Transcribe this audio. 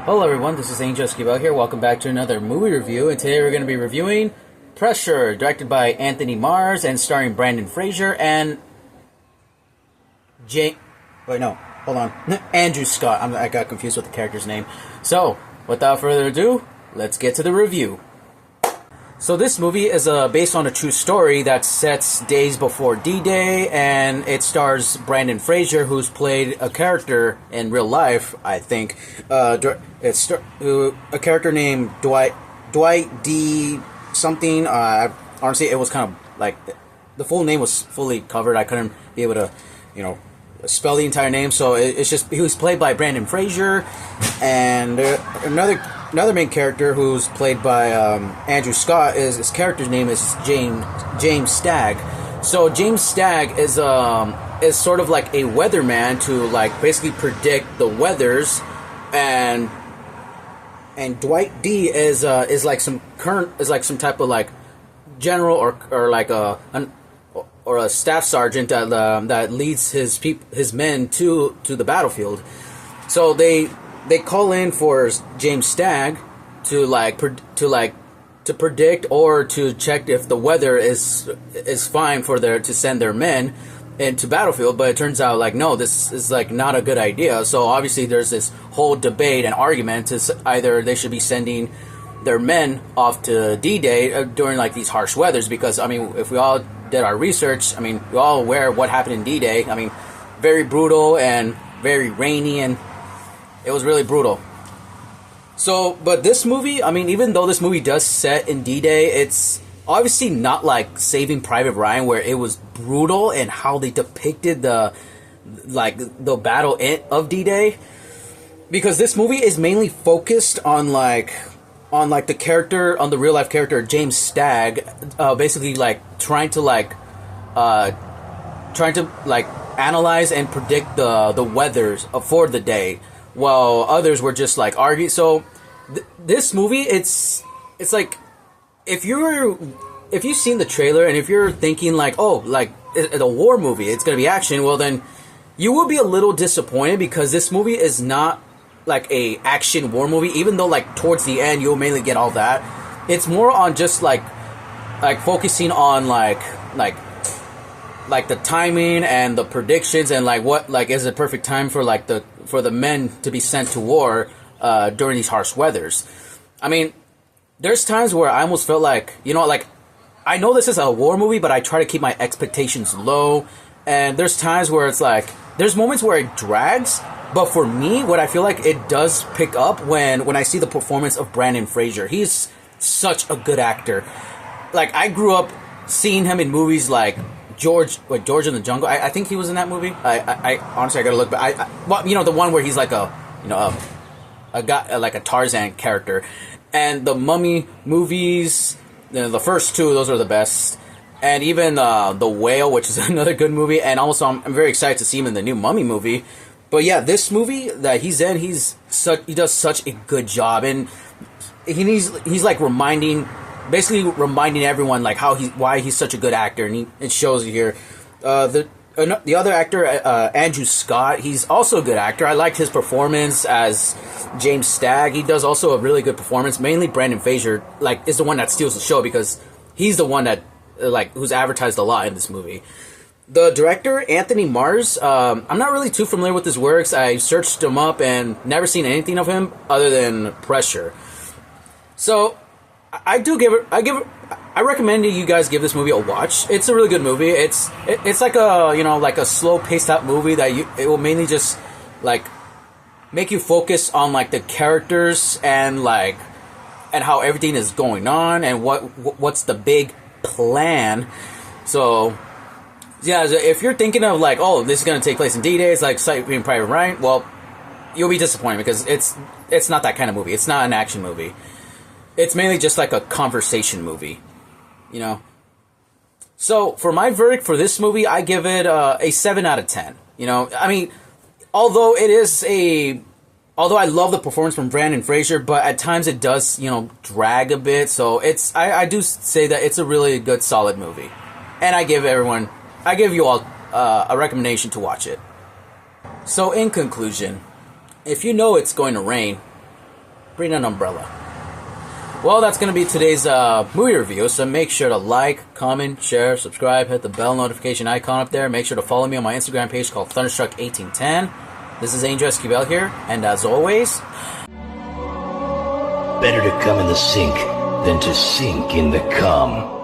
Hello everyone, this is Angel Esquivel here. Welcome back to another movie review, and today we're going to be reviewing Pressure, directed by Anthony Mars and starring Brendan Fraser and Andrew Scott. I got confused with the character's name. So, without further ado, let's get to the review. So this movie is based on a true story that sets days before D-Day, and it stars Brendan Fraser, who's played a character in real life, I think. A character named Dwight D. something. Honestly, it was kind of like the full name was fully covered. I couldn't be able to, spell the entire name. So it's just he was played by Brendan Fraser, and another main character who's played by Andrew Scott. His character's name is James Stagg. So James Stagg is sort of like a weatherman to like basically predict the weathers, and Dwight D is like some type of like general or like a staff sergeant that leads his men to the battlefield. So they call in for James Stagg to predict or to check if the weather is fine to send their men into battlefield. But it turns out like no, this is like not a good idea. So obviously there's this whole debate and argument to either they should be sending their men off to D-Day during like these harsh weathers, because I mean if we all did our research, I mean we're all aware of what happened in D-Day. I mean very brutal and very rainy, and it was really brutal. So, but this movie, I mean, even though this movie does set in D-Day, it's obviously not like Saving Private Ryan, where it was brutal and how they depicted the battle of D-Day. Because this movie is mainly focused on the real life character James Stagg, basically like trying to analyze and predict the weathers for the day, while others were just like arguing. So this movie, it's like if you've seen the trailer and if you're thinking like, oh, like it's a war movie, it's gonna be action, well then you will be a little disappointed, because this movie is not like a action war movie. Even though like towards the end you'll mainly get all that, it's more on just like focusing on like the timing and the predictions and like what like is the perfect time for the men to be sent to war during these harsh weathers. I mean, there's times where I almost felt like, I know this is a war movie, but I try to keep my expectations low. And there's times where it's like, there's moments where it drags, but for me, what I feel like it does pick up when I see the performance of Brendan Fraser. He's such a good actor. Like, I grew up seeing him in movies like George in the Jungle. I think he was in that movie. I honestly, I gotta look, but the one where he's like a guy, like a Tarzan character, and the Mummy movies, the first two, those are the best, and even The Whale, which is another good movie, and also I'm very excited to see him in the new Mummy movie. But yeah, this movie that he's in, he does such a good job, and he's like basically reminding everyone like why he's such a good actor, and it shows you here. The other actor, Andrew Scott, he's also a good actor. I liked his performance as James Stagg. He does also a really good performance. Mainly Brendan Fraser is the one that steals the show, because he's the one that who's advertised a lot in this movie. The director, Anthony Mars, I'm not really too familiar with his works. I searched him up and never seen anything of him other than Pressure. So I recommend you guys give this movie a watch. It's a really good movie. It's like a slow paced out movie that it will mainly just like make you focus on like the characters and how everything is going on and what's the big plan. So yeah, if you're thinking of like, oh, this is gonna take place in D-Day, it's like Saving Private Ryan, well, you'll be disappointed, because it's not that kind of movie. It's not an action movie. It's mainly just like a conversation movie, So for my verdict for this movie, I give it a 7 out of 10. I mean, although I love the performance from Brendan Fraser, but at times it does, drag a bit. So I do say that it's a really good, solid movie, and I give you all a recommendation to watch it. So in conclusion, if you know it's going to rain, bring an umbrella. Well, that's going to be today's movie review, so make sure to like, comment, share, subscribe, hit the bell notification icon up there. Make sure to follow me on my Instagram page called Thunderstruck1810. This is Angel Esquivel here, and as always... Better to come in the sink than to sink in the cum.